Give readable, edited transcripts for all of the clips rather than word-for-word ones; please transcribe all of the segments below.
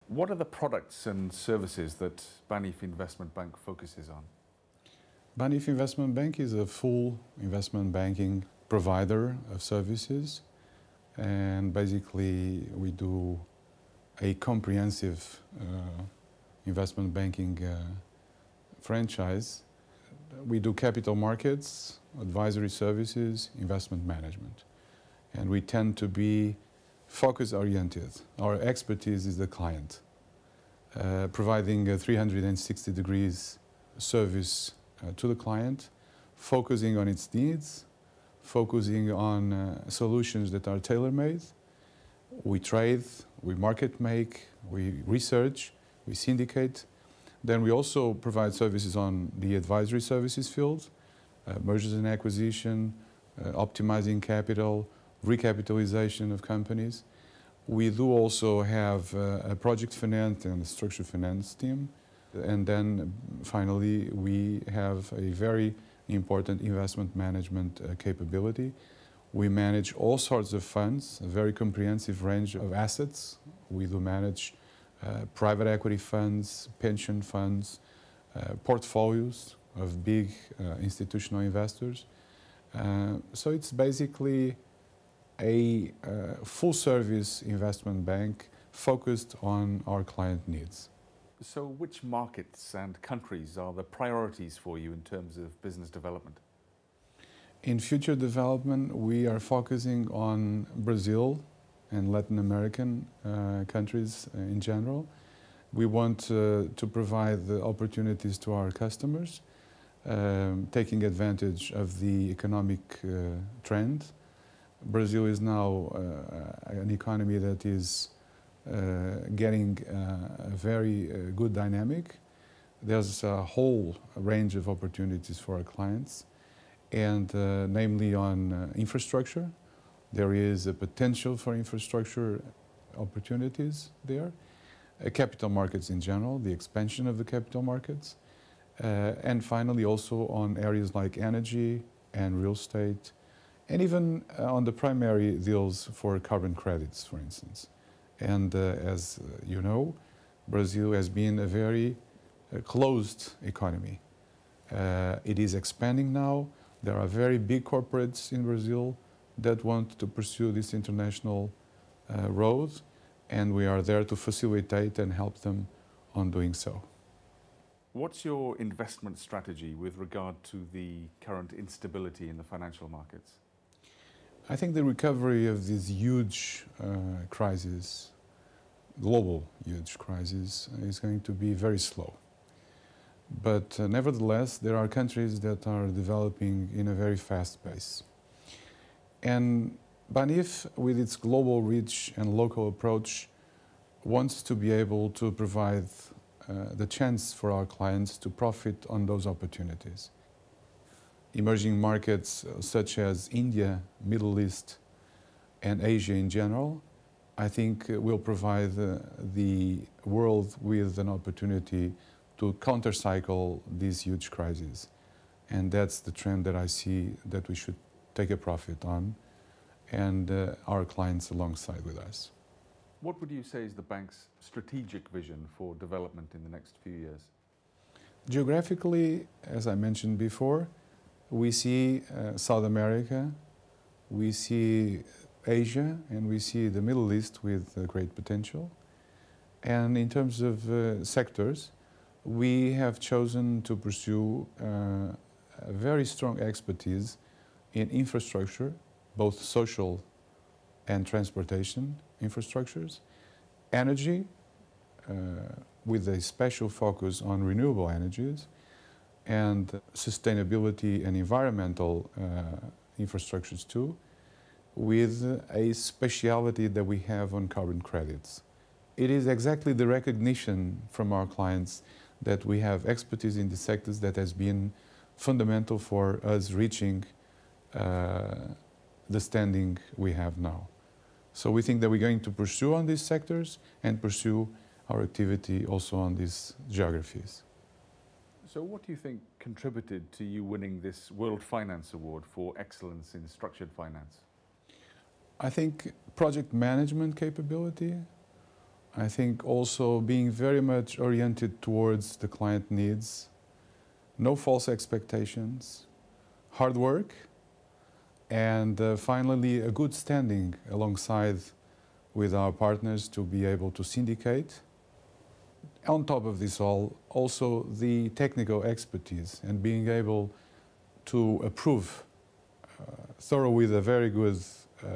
What are the products and services that Banif Investment Bank focuses on? Banif Investment Bank is a full investment banking provider of services, and basically we do a comprehensive investment banking franchise. We do capital markets, advisory services, investment management, and we tend to be focus-oriented. Our expertise is the client, providing a 360 degrees service to the client, focusing on its needs, focusing on solutions that are tailor-made. We trade, we market make, we research, we syndicate. Then we also provide services on the advisory services field, mergers and acquisition, optimizing capital, recapitalization of companies. We do also have a project finance and a structured finance team. And then finally, we have a very important investment management capability. We manage all sorts of funds, a very comprehensive range of assets. We do manage private equity funds, pension funds, portfolios of big institutional investors. So it's basically a full-service investment bank focused on our client needs. So which markets and countries are the priorities for you in terms of business development? In future development, we are focusing on Brazil and Latin American countries in general. We want to provide the opportunities to our customers, taking advantage of the economic trend. Brazil is now an economy that is getting a very good dynamic. There's a whole range of opportunities for our clients, and namely on infrastructure. There is a potential for infrastructure opportunities there. Capital markets in general, the expansion of the capital markets. And finally also on areas like energy and real estate, and even on the primary deals for carbon credits, for instance. And as you know, Brazil has been a very closed economy. It is expanding now. There are very big corporates in Brazil that want to pursue this international road, and we are there to facilitate and help them on doing so. What's your investment strategy with regard to the current instability in the financial markets? I think the recovery of this huge crisis, global huge crisis, is going to be very slow. But nevertheless, there are countries that are developing in a very fast pace. And Banif, with its global reach and local approach, wants to be able to provide the chance for our clients to profit on those opportunities. Emerging markets such as India, Middle East, and Asia in general, I think will provide the world with an opportunity to counter-cycle these huge crises. And that's the trend that I see that we should take a profit on, and our clients alongside with us. What would you say is the bank's strategic vision for development in the next few years? Geographically, as I mentioned before, we see South America, we see Asia, and we see the Middle East with great potential. And in terms of sectors, we have chosen to pursue a very strong expertise in infrastructure, both social and transportation infrastructures, energy, with a special focus on renewable energies, and sustainability and environmental infrastructures too, with a speciality that we have on carbon credits. It is exactly the recognition from our clients that we have expertise in the sectors that has been fundamental for us reaching the standing we have now. So we think that we're going to pursue on these sectors and pursue our activity also on these geographies. So what do you think contributed to you winning this World Finance Award for excellence in structured finance? I think project management capability. I think also being very much oriented towards the client needs, no false expectations, hard work, and finally a good standing alongside with our partners to be able to syndicate. On top of this all, also the technical expertise and being able to approve thorough with a very good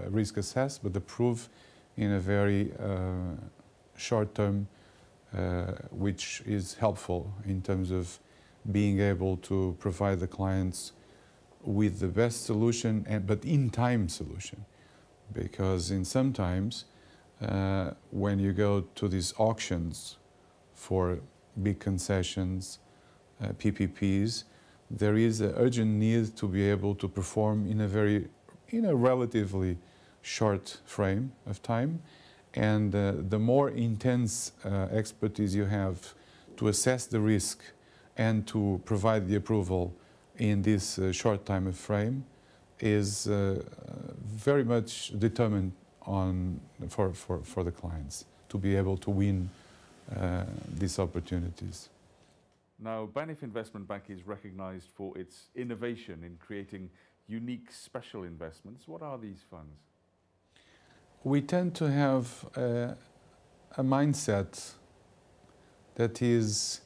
risk assess, but approve in a very short term, which is helpful in terms of being able to provide the clients with the best solution, but in time solution. Because in sometimes when you go to these auctions for big concessions, PPPs, there is an urgent need to be able to perform in a relatively short frame of time, and the more intense expertise you have to assess the risk and to provide the approval in this short time of frame is very much determined for the clients to be able to win these opportunities. Now, Banif Investment Bank is recognized for its innovation in creating unique special investments. What are these funds? We tend to have a mindset that is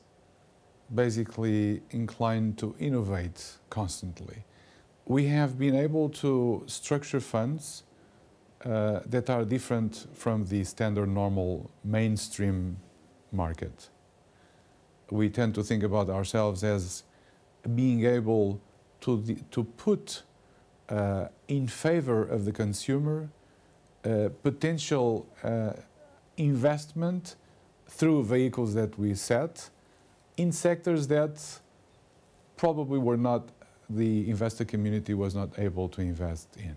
basically inclined to innovate constantly. We have been able to structure funds that are different from the standard normal mainstream market. We tend to think about ourselves as being able to put in favor of the consumer potential investment through vehicles that we set in sectors that probably were not, the investor community was not able to invest in.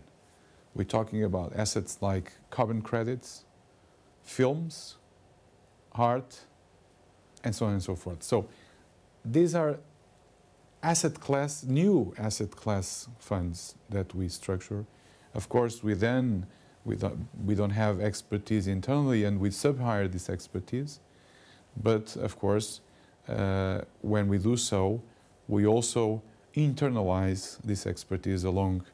We're talking about assets like carbon credits, films, art, and so on and so forth. So these are new asset class funds that we structure. Of course, we don't have expertise internally, and we sub-hire this expertise. But of course, when we do so, we also internalize this expertise along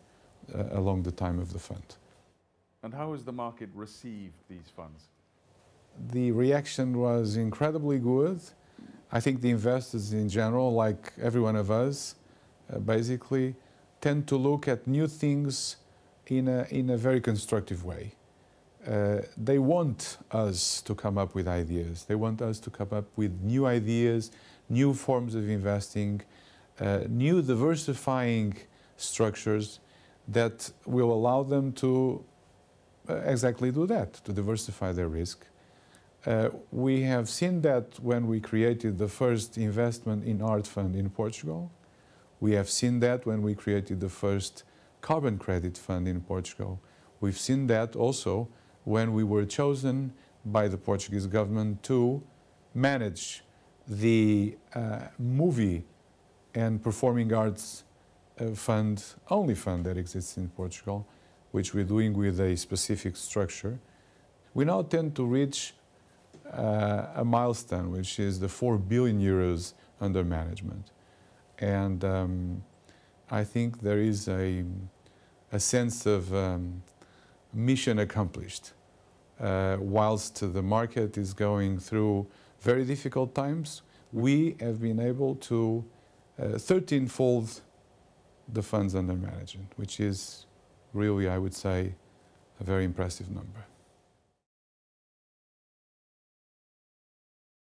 the time of the fund. And how has the market received these funds? The reaction was incredibly good. I think the investors in general, like every one of us, basically tend to look at new things in a very constructive way. They want us to come up with ideas. They want us to come up with new ideas, new forms of investing, new diversifying structures that will allow them to exactly do that, to diversify their risk. We have seen that when we created the first investment in art fund in Portugal. We have seen that when we created the first carbon credit fund in Portugal. We've seen that also when we were chosen by the Portuguese government to manage the movie and performing arts only fund that exists in Portugal, which we're doing with a specific structure. We now tend to reach a milestone, which is the 4 billion euros under management. And I think there is a sense of mission accomplished. Whilst the market is going through very difficult times, we have been able to 13-fold the funds under management, which is really, I would say, a very impressive number.